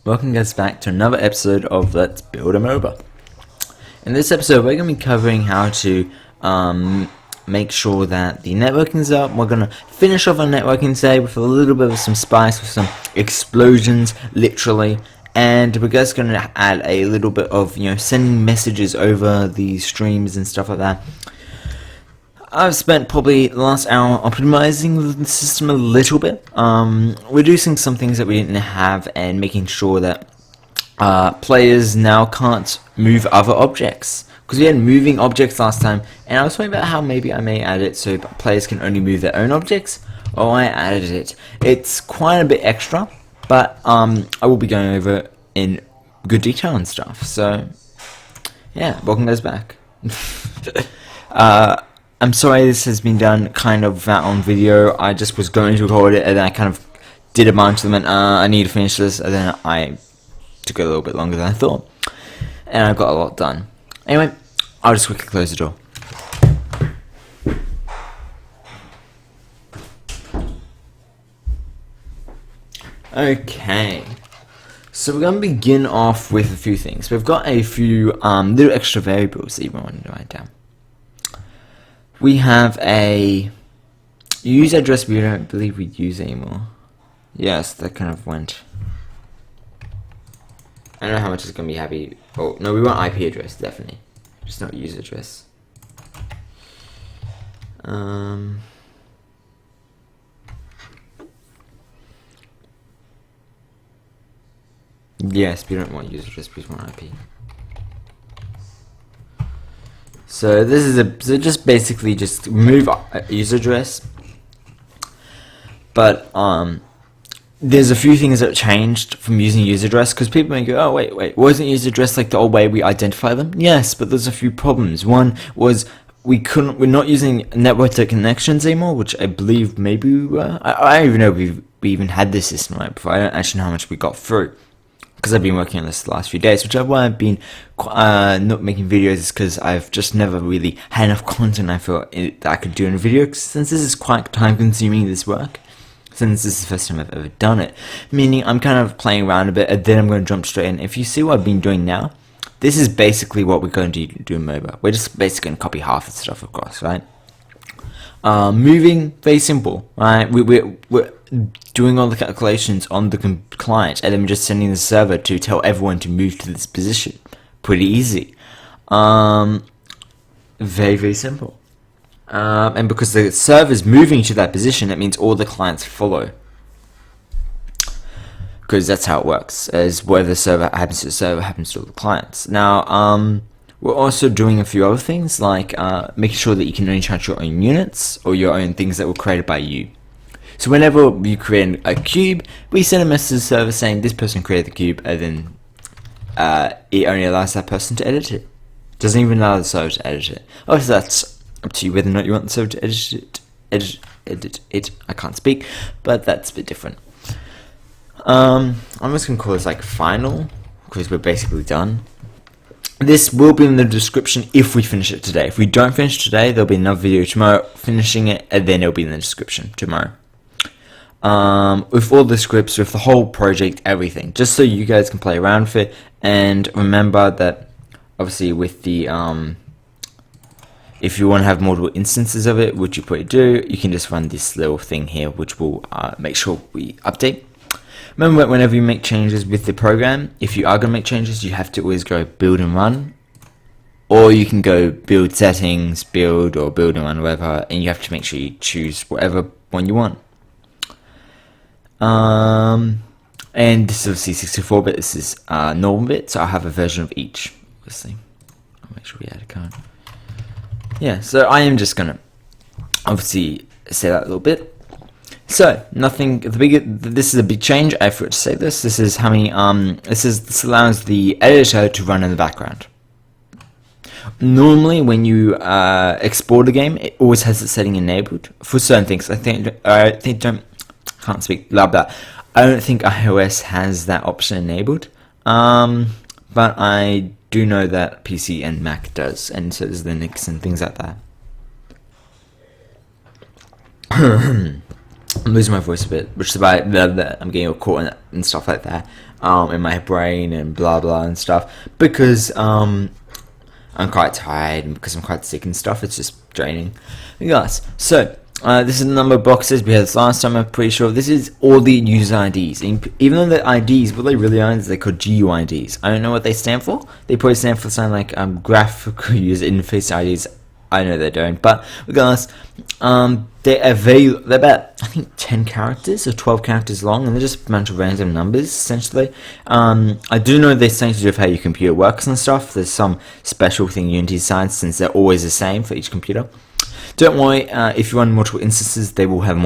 welcome guys back to another episode of Let's Build a Moba. In this episode we're going to be covering how to make sure that the networking's up. We're going to finish off on networking today with a little bit of some spice, with some explosions, literally. And we're just going to add a little bit of, sending messages over the streams and stuff like that. I've spent probably the last hour optimizing the system a little bit, reducing some things that we didn't have and making sure that players now can't move other objects. Because we had moving objects last time, and I was talking about how maybe I may add it so players can only move their own objects. Oh, I added it. It's quite a bit extra, but I will be going over it in good detail and stuff. So, yeah, welcome guys back. I'm sorry this has been done kind of without on video. I just was going to record it and then I kind of did a bunch of them and I need to finish this, and then I took a little bit longer than I thought. And I got a lot done. Anyway, I'll just quickly close the door. Okay. So we're going to begin off with a few things. We've got a few little extra variables that you might want to write down. We have a user address we don't believe we use anymore. Yes, that kind of went. I don't know how much it's going to be happy. Oh, no, we want IP address, definitely. Just not user address. Yes, we don't want user address, we want IP. So this is just basically just move user address, but there's a few things that changed from using user address, because people may go, oh wait, wasn't user address like the old way we identify them? Yes, but there's a few problems. One was we're not using network connections anymore, which I believe maybe we were. I don't even know if we even had this system right before. I don't actually know how much we got through, because I've been working on this the last few days, which is why I've been not making videos, is because I've just never really had enough content I feel that I could do in a video, since this is quite time consuming, this work, since this is the first time I've ever done it, meaning I'm kind of playing around a bit and then I'm going to jump straight in. If you see what I've been doing now, this is basically what we're going to do in Moba. We're just basically going to copy half the stuff across, right? Moving, very simple, right? We're doing all the calculations on the client, and then we're just sending the server to tell everyone to move to this position. Pretty easy. Very, very simple. And because the server's moving to that position, that means all the clients follow. Because that's how it works, as whatever the server happens to the server happens to all the clients. Now, we're also doing a few other things, like making sure that you can only charge your own units, or your own things that were created by you. So whenever you create a cube, we send a message to the server saying this person created the cube, and then it only allows that person to edit it. Doesn't even allow the server to edit it. Obviously that's up to you whether or not you want the server to edit it. I can't speak, but that's a bit different. I'm just going to call this like final, because we're basically done. This will be in the description if we finish it today. If we don't finish today, there'll be another video tomorrow finishing it, and then it'll be in the description tomorrow. With all the scripts, with the whole project, everything, just so you guys can play around with it. And remember that obviously with the if you want to have multiple instances of it, which you probably do, you can just run this little thing here, which will make sure we update. Remember, whenever you make changes with the program, if you are going to make changes, you have to always go build and run, or you can go build settings, build, or build and run, whatever, and you have to make sure you choose whatever one you want. And this is obviously 64-bit, this is normal bit, so I'll have a version of each, obviously. I'll make sure we add a code. Yeah, so I am just gonna obviously say that a little bit. So nothing. This is a big change. I forgot to say this. This is how many. This allows the editor to run in the background. Normally, when you export a game, it always has the setting enabled for certain things. I can't speak blah blah. I don't think iOS has that option enabled. But I do know that PC and Mac does, and so does Linux and things like that. I'm losing my voice a bit, which is about I'm getting all caught and stuff like that in my brain and blah blah and stuff, because I'm quite tired and because I'm quite sick and stuff. It's just draining. Guys, so this is the number of boxes we had this last time. I'm pretty sure this is all the user IDs. And even though the IDs, what they really are is they're called GUIDs. I don't know what they stand for. They probably stand for something like graphical user interface IDs. I know they don't, but regardless, they're about, I think, 10 characters or 12 characters long, and they're just a bunch of random numbers, essentially. I do know there's something to do with how your computer works and stuff. There's some special thing Unity decides, since they're always the same for each computer. Don't worry, if you run multiple instances, they will have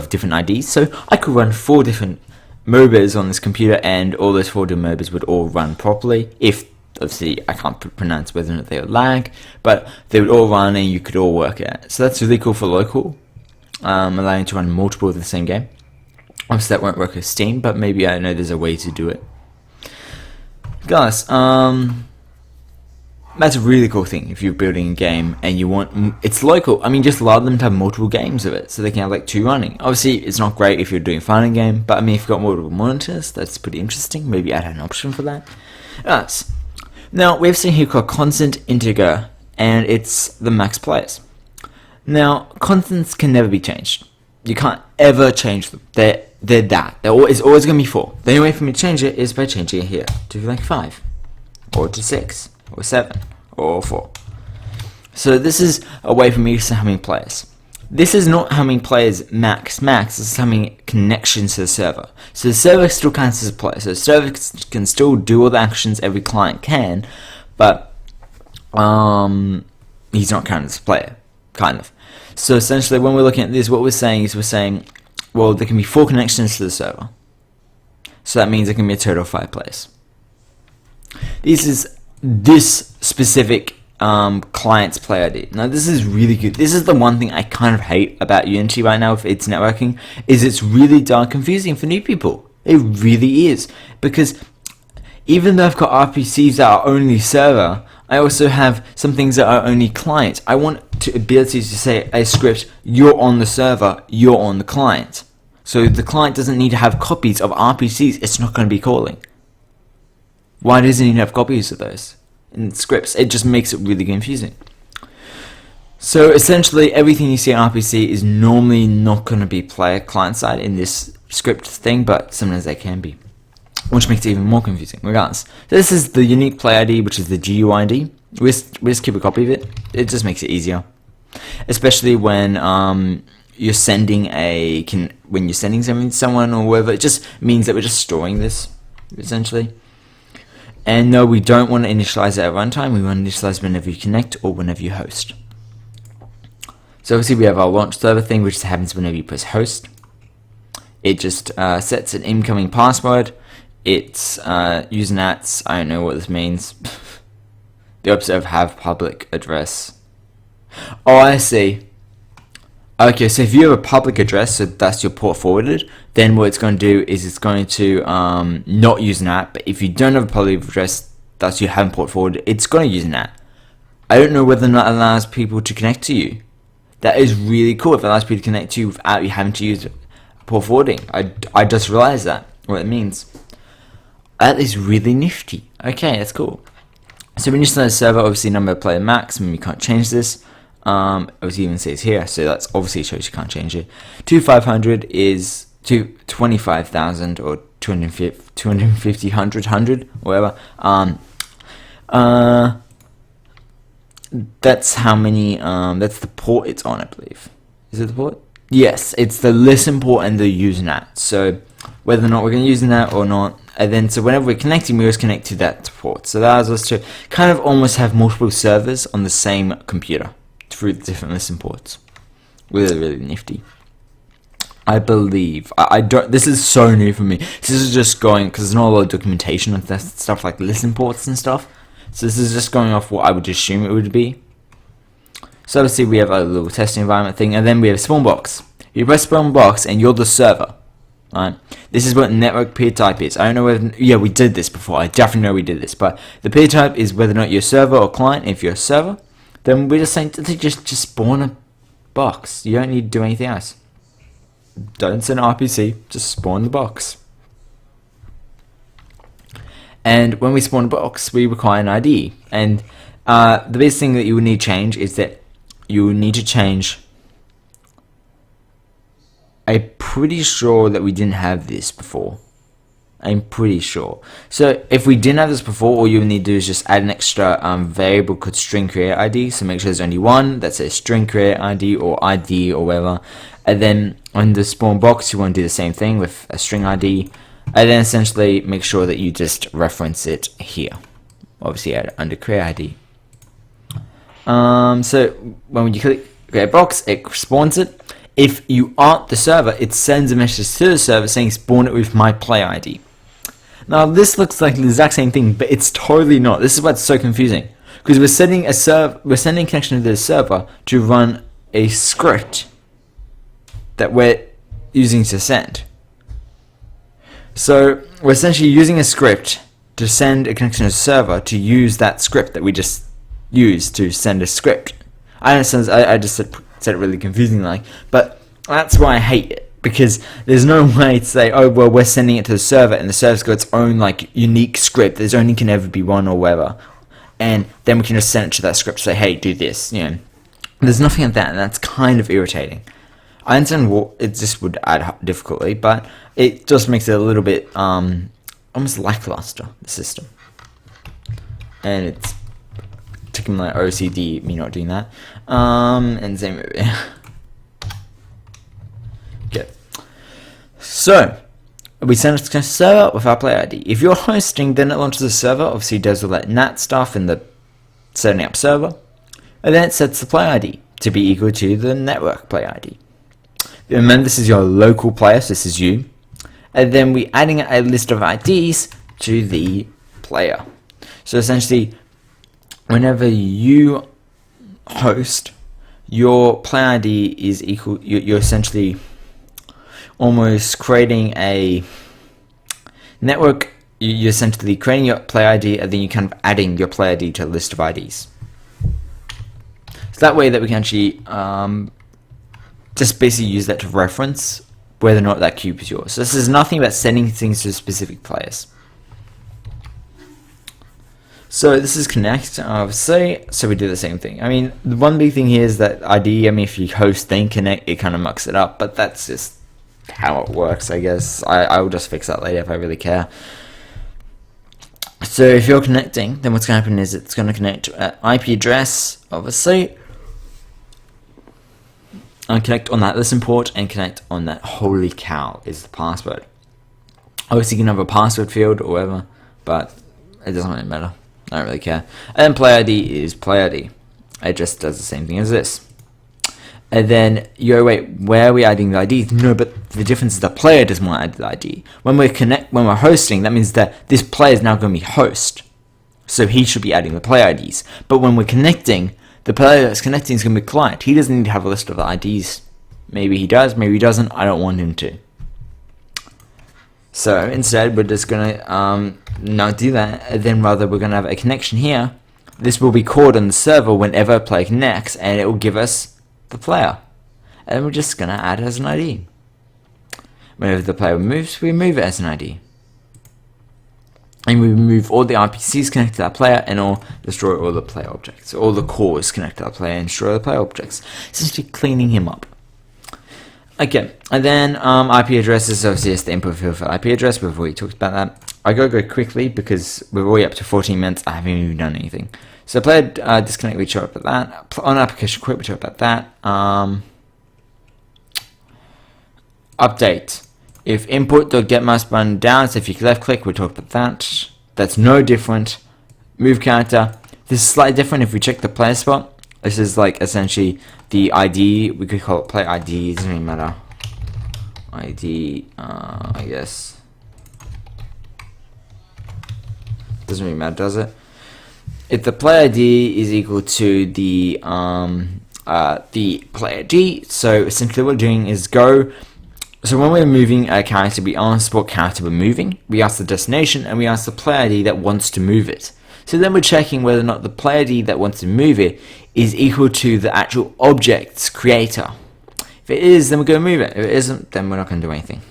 different IDs. So I could run 4 different Mobas on this computer, and all those 4 different Mobas would all run properly. If obviously I can't pronounce whether or not they would lag, but they would all run and you could all work it out. So that's really cool for local, allowing you to run multiple of the same game. Obviously that won't work with Steam, but maybe I know there's a way to do it. Guys, that's a really cool thing if you're building a game and you want it's local. I mean, just allow them to have multiple games of it, so they can have like 2 running. Obviously, it's not great if you're doing a fighting game, but I mean, if you've got multiple monitors, that's pretty interesting. Maybe add an option for that. Yes. Now, we have something here called constant integer, and it's the max players. Now, constants can never be changed. You can't ever change them. They're that. It's always going to be 4. The only way for me to change it is by changing it here to like 5, or to 6, or 7, or 4. So this is a way for me to say how many players. This is not how many players max. This is how many connections to the server. So the server still counts as a player. So the server can still do all the actions every client can, but he's not counted as a player, kind of. So essentially, when we're looking at this, what we're saying, well, there can be 4 connections to the server. So that means there can be a total of 5 players. This specific client's play ID. Now this is really good. This is the one thing I kind of hate about Unity right now with its networking, is it's really darn confusing for new people. It really is, because even though I've got RPCs that are only server, I also have some things that are only client. I want the ability to say a script, you're on the server, you're on the client. So the client doesn't need to have copies of RPCs it's not going to be calling. Why doesn't it have copies of those in scripts? It just makes it really confusing. So essentially, everything you see in RPC is normally not going to be player client side in this script thing, but sometimes they can be, which makes it even more confusing. Regardless, so this is the unique play ID, which is the GUID. We just keep a copy of it. It just makes it easier, especially when you're sending something to someone or whatever. It just means that we're just storing this essentially. And no, we don't want to initialize it at runtime. We want to initialize whenever you connect or whenever you host. So obviously we have our launch server thing, which happens whenever you press host. It just sets an incoming password. It's usernats. I don't know what this means. The opposite of have public address. Oh, I see. Okay, so if you have a public address, so that's your port forwarded, then what it's going to do is it's going to not use NAT. But if you don't have a public address, that's you haven't port forwarded, it's going to use NAT. I don't know whether or not it allows people to connect to you. That is really cool if it allows people to connect to you without you having to use port forwarding. I just realized that, what it means. That is really nifty. Okay, that's cool. So when you start a server, obviously number of player max, and we can't change this. Obviously even says here, so that's obviously shows you can't change it. 500 is to 25,000 or 250, 100, whatever. That's how many. That's the port it's on, I believe. Is it the port? Yes, it's the listen port and the usenat. So whether or not we're going to use that or not, and then so whenever we're connecting, we always connect to that port. So that allows us to kind of almost have multiple servers on the same computer through the different listen ports. Really, really nifty. I believe I don't. This is so new for me. This is just going because there's not a lot of documentation of that stuff like listen ports and stuff. So this is just going off what I would assume it would be. So obviously we have a little testing environment thing, and then we have spawn box. You press spawn box, and you're the server. Right. This is what network peer type is. I don't know whether we did this before. I definitely know we did this, but the peer type is whether or not you're server or client. If you're a server, then we're just saying to just spawn a box. You don't need to do anything else. don't send RPC, just spawn the box. And when we spawn a box, we require an ID. And the biggest thing that you would need to change is that you need to change. I'm pretty sure that we didn't have this before. I'm pretty sure. So if we didn't have this before, all you need to do is just add an extra variable called string create ID. So make sure there's only one that says string create ID or whatever. And then on the spawn box, you want to do the same thing with a string ID. And then essentially make sure that you just reference it here. Obviously add under create ID. So when you click create box, it spawns it. If you aren't the server, it sends a message to the server saying spawn it with my player ID. Now this looks like the exact same thing, but it's totally not. This is what's so confusing, because we're sending a connection to the server to run a script that we're using to send. So we're essentially using a script to send a connection to the server to use that script that we just used to send a script. I understand. I just said it really confusing, like, but that's why I hate it, because there's no way to say, oh well, we're sending it to the server and the server's got its own like unique script. There's only can ever be one or whatever, and then we can just send it to that script, say, hey, do this. There's nothing like that, and that's kind of irritating. I understand it just would add difficulty, but it just makes it a little bit almost lackluster, the system, and it's taking my OCD, me not doing that. And same over here. Okay. So we send it to the server with our player ID. If you're hosting, then it launches the server. Obviously, it does all that NAT stuff in the setting up server, and then it sets the player ID to be equal to the network player ID. Remember, this is your local player, so this is you. And then we're adding a list of IDs to the player. So essentially, whenever you host, your player ID is equal. You're essentially almost creating a network. You're essentially creating your player ID, and then you're kind of adding your player ID to a list of IDs. So that way that we can actually just basically use that to reference whether or not that cube is yours. So this is nothing about sending things to specific players. So this is connect, obviously, so we do the same thing. I mean, the one big thing here is that ID, I mean, if you host then connect, it kind of mucks it up, but that's just how it works, I guess. I will just fix that later if I really care. So if you're connecting, then what's going to happen is it's going to connect to an IP address, obviously, and connect on that listen port, and connect on that holy cow is the password. Obviously you can have a password field or whatever, but it doesn't really matter. I don't really care. And then player ID is player ID. It just does the same thing as this. And then you go, wait, where are we adding the ID? No, but the difference is the player doesn't want to add the ID. When we're hosting, that means that this player is now going to be host, so he should be adding the player IDs. But when we're connecting, the player that's connecting is going to be client. He doesn't need to have a list of the IDs. Maybe he does, maybe he doesn't. I don't want him to. So instead, we're just going to not do that. And then rather, we're going to have a connection here. This will be called on the server whenever a player connects, and it will give us the player. And we're just going to add it as an ID. Whenever the player moves, we move it as an ID. And we remove all the RPCs connected to that player, and all destroy all the player objects. All the cores connected to that player and destroy the player objects. Essentially cleaning him up. Okay, and then IP address is obviously just the input field for IP address. We've already talked about that. I gotta go quickly because we're already up to 14 minutes. I haven't even done anything. So player disconnect, we talked about that. On application quit, we talked about that. Update. If input.getMouse button down, so if you left click, we talked about that. That's no different. Move character. This is slightly different if we check the player spot. This is like essentially the ID. We could call it player ID. It doesn't really matter. ID, I guess. Doesn't really matter, does it? If the player ID is equal to the player ID, so essentially what we're doing is go. So when we're moving a character, we ask what character we're moving, we ask the destination, and we ask the player ID that wants to move it. So then we're checking whether or not the player ID that wants to move it is equal to the actual object's creator. If it is, then we're going to move it. If it isn't, then we're not going to do anything.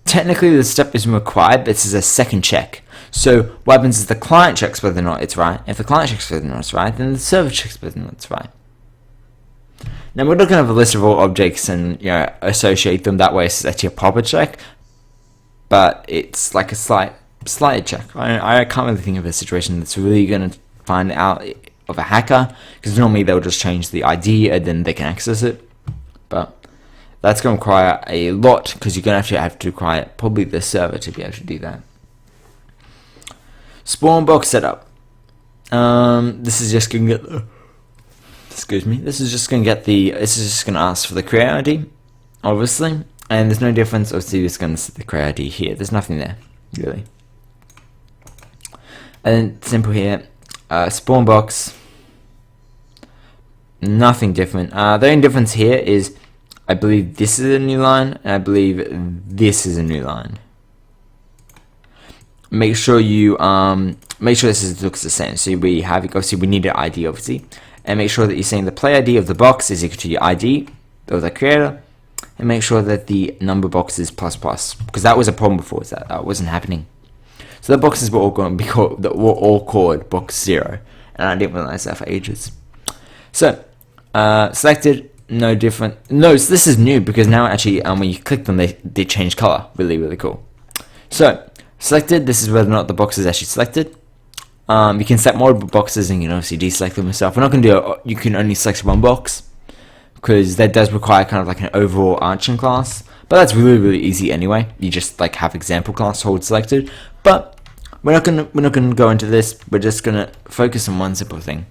Technically, the step isn't required, but this is a second check. So what happens is the client checks whether or not it's right. If the client checks whether or not it's right, then the server checks whether or not it's right. Now we're not going to have a list of all objects and associate them that way, so that's your proper check. But it's like a slight check. I can't really think of a situation that's really going to find out of a hacker, because normally they'll just change the ID and then they can access it. But that's going to require a lot, because you're going to have to require probably the server to be able to do that. Spawn box setup. This is just going to get the... Excuse me. This is just going to get the... This is just going to ask for the create ID, obviously. And there's no difference. Obviously, it's going to set the create ID here. There's nothing there, really. And then simple here. Spawn box. Nothing different. The only difference here is, I believe this is a new line, and I believe this is a new line. Make sure you this looks the same. So we have, obviously we need an ID, obviously, and make sure that you're saying the play ID of the box is equal to your ID of the creator, and make sure that the number box is ++, because that was a problem before. That wasn't happening. So the boxes were all going to be called, that were all called box 0, and I didn't realize that for ages. So selected, no different. No, so this is new, because now actually when you click them, they change color. Really cool. So selected, this is whether or not the box is actually selected. You can set multiple boxes and you can obviously deselect them yourself. We're not going to do you can only select one box, because that does require kind of like an overall arching class. But that's really easy anyway. You just like have example class hold selected. But we're not gonna go into this. We're just gonna focus on one simple thing.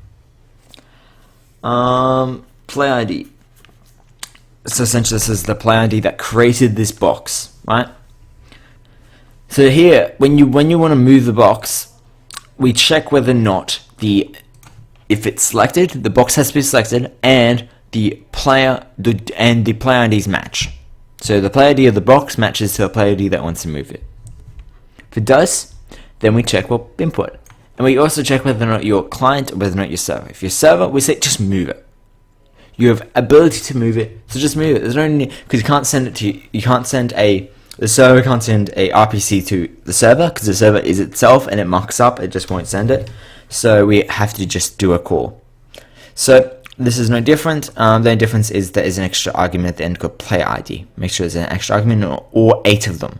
Play ID. So essentially, this is the play ID that created this box, right? So here, when you want to move the box, we check whether or not if it's selected, the box has to be selected, and the player IDs match. So the player ID of the box matches to the player ID that wants to move it. If it does, then we check input, and we also check whether or not your client or whether or not your server. If your server, we say just move it. You have ability to move it, so just move it. There's no need, because you can't send it to the server can't send a RPC to the server, because the server is itself and it mucks up, it just won't send it. So we have to just do a call. So this is no different. The only difference is there is an extra argument at the end called play ID. Make sure there's an extra argument, or 8 of them.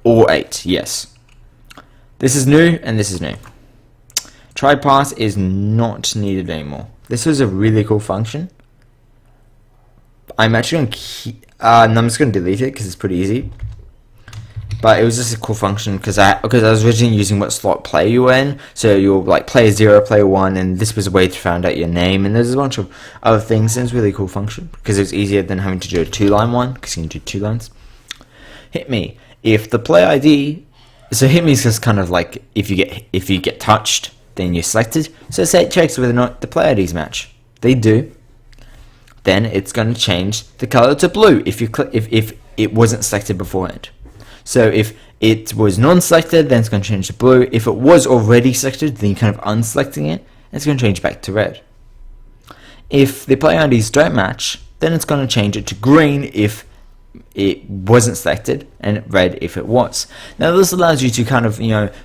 Or 8, yes. This is new and this is new. Try pass is not needed anymore. This was a really cool function. I'm actually going to keep... no, I'm just going to delete it because it's pretty easy. But it was just a cool function because I was originally using what slot play you were in. So you'll like player 0, player 1, and this was a way to find out your name. And there's a bunch of other things. And it's a really cool function because it's easier than having to do a 2-line one, because you can do 2 lines. Hit me. If the play ID... So hit me is just kind of like if you get touched, then you're selected. So say it checks whether or not the play IDs match. They do. Then it's going to change the color to blue if it wasn't selected beforehand. So if it was non-selected, then it's going to change to blue. If it was already selected, then you're kind of unselecting it, and it's going to change back to red. If the play IDs don't match, then it's going to change it to green if it wasn't selected, and red if it was. Now this allows you to kind of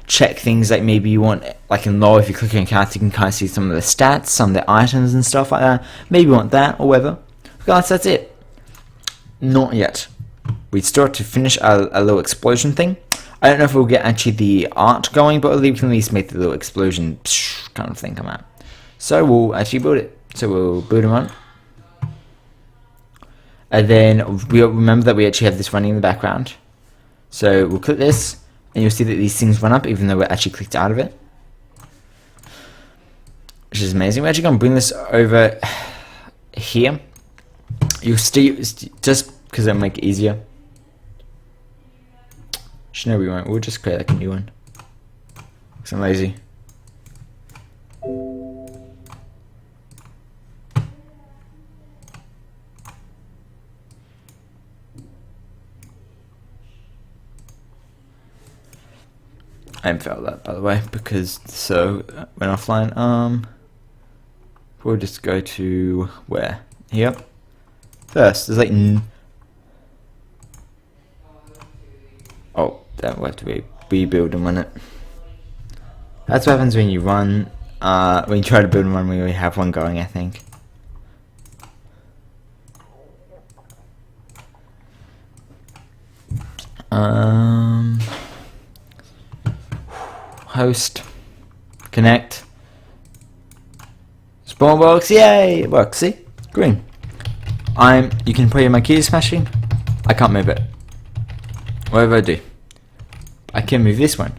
check things like maybe you want, like in law, if you click on character, you can kind of see some of the stats, some of the items and stuff like that. Maybe you want that or whatever. Guys, that's it. Not yet. We still have to finish a little explosion thing. I don't know if we'll get actually the art going, but we can at least make the little explosion kind of thing come out. So we'll actually build it. So we'll build them on. And then we remember that we actually have this running in the background. So we'll click this, and you'll see that these things run up even though we're actually clicked out of it, which is amazing. We're actually going to bring this over here. You'll see, just because it'll make it easier. Actually, no, we won't. We'll just create like a new one, because I'm lazy. I haven't felt that, by the way, because so went offline. We'll just go to where? Here. first. There's like oh, that will have to rebuild them on it. That's what happens when you run. When you try to build one, we already have one going, I think. Host, connect, spawn box, yay! It works. See, green. You can play my key is smashing. I can't move it. Whatever I do, I can move this one.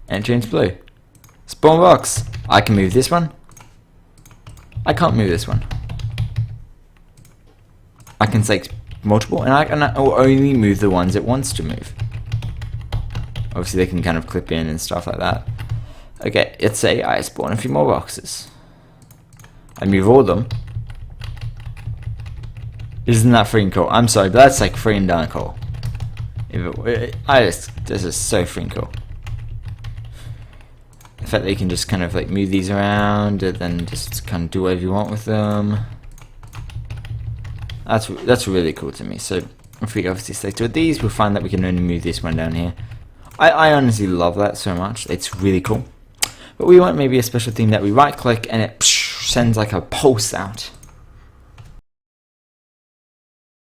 And change blue. Spawn box. I can move this one. I can't move this one. I can select multiple, and I will only move the ones it wants to move. Obviously, they can kind of clip in and stuff like that. Okay, let's say I spawn a few more boxes. I move all of them. Isn't that freaking cool? I'm sorry, but that's like freaking darn cool. This is so freaking cool. The fact that you can just kind of like move these around and then just kind of do whatever you want with them. That's really cool to me. So if we obviously select with these, we'll find that we can only move this one down here. I honestly love that so much. It's really cool. But we want maybe a special thing that we right click and it sends like a pulse out.